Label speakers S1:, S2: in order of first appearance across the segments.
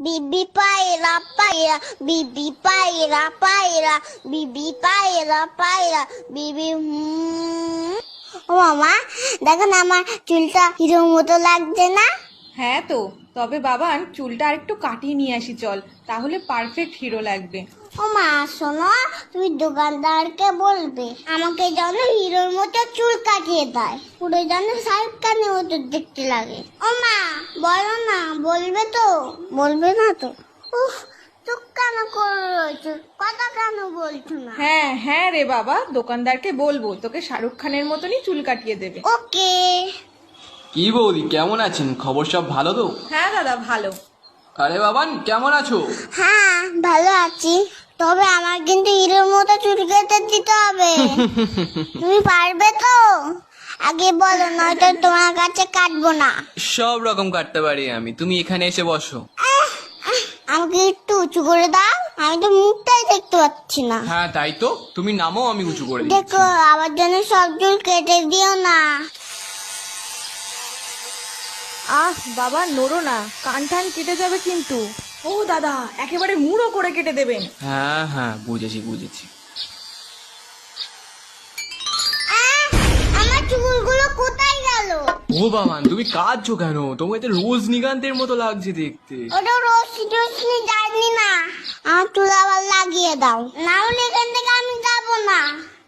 S1: বিবি পায়রা পায়রা, বিবি পায়রা পায়রা, বিবি পায়রা পায়রা, বিবি ও মামা, দেখো না আমার চুলটা হিরোর মতো লাগছে না?
S2: হ্যাঁ তো, তবে বাবান চুলটা আরেকটু কাটিয়ে নিয়ে আসি চল, তাহলে পারফেক্ট হিরো লাগবে।
S1: ও মা শোনো, তুমি দোকানদারকে বলবে আমাকে যেন হিরোর মতো চুল কাটিয়ে দেয়, পুরো যেন শাহরুখ খানের মতো দেখতে লাগে। ও মা বলো না, বলবে তো? বলবে না তো? উফ, চুপ কেন করে রয়েছো, কথা কেন বলছো না?
S2: হ্যাঁ হ্যাঁ রে বাবা, দোকানদারকে বলবো তোকে শাহরুখ খানের মতনই চুল কাটিয়ে দেবে।
S1: ওকে।
S3: কি বৌদি, কেমন আছেন? খবর সব ভালো তো?
S2: হ্যাঁ দাদা ভালো।
S3: আরে বাবান, কেমন আছো?
S1: হ্যাঁ ভালো আছি, তবে আমার কিন্তু হিরোর মতো চুল কেটে দিতে হবে। তুমি পারবে তো? আগে বলো, নয়তো তোমার কাছে কাটবো না।
S3: সব রকম কাটতে পারি আমি, তুমি এখানে এসে বসো।
S1: আমাকে একটু উঁচু করে দাও, আমি তো মুখটাই দেখতে পাচ্ছি না।
S3: হ্যাঁ তাই তো, তুমি নামো, আমি উঁচু করে দিচ্ছি।
S1: দেখো আমার জন্য সব চুল কেটে দিও না।
S2: আহ বাবা নড়ো না, কান টান কেটে যাবে কিন্তু। ও দাদা, একেবারে মুড়ো করে কেটে দেবেন।
S3: হ্যাঁ হ্যাঁ, বুঝেছি বুঝেছি।
S1: আমার চুলগুলো কোথায় গেল?
S3: ও বাবান, তুমি কাঁদছো কেন? তোমাকে তো রজনীকান্তের মতো লাগছে দেখতে।
S1: ওটা রশ্মি টশ্মি যায়নি না, আমার চুল আবার লাগিয়ে দাও, না হলে এখান থেকে আমি যাবো না।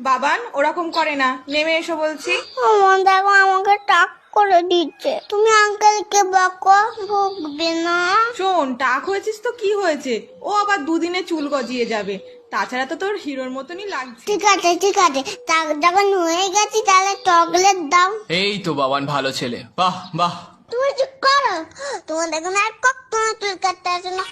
S2: বাবান ওরকম করে না, নেমে এসো বলছি।
S1: আমার দেখো আমাকে টাক করে দিচ্ছে, তুমি আঙ্কেলকে বকো, ভুগবে না।
S2: শোন, টাক হয়েছিস তো কি হয়েছে, ও আবার দুদিনে চুল গজিয়ে যাবে, তাছাড়া তো তোর হিরোর মতনই লাগছে।
S1: ঠিক আছে ঠিক আছে, টাক যখন হয়ে গেছি তাহলে চকলেট দাও।
S3: এই তো বাবান, ভালো ছেলে, বাহ বাহ।
S1: তুমি চুপ করো, তোমার দেখো না আর কখনো চুল কাটতে আসে না।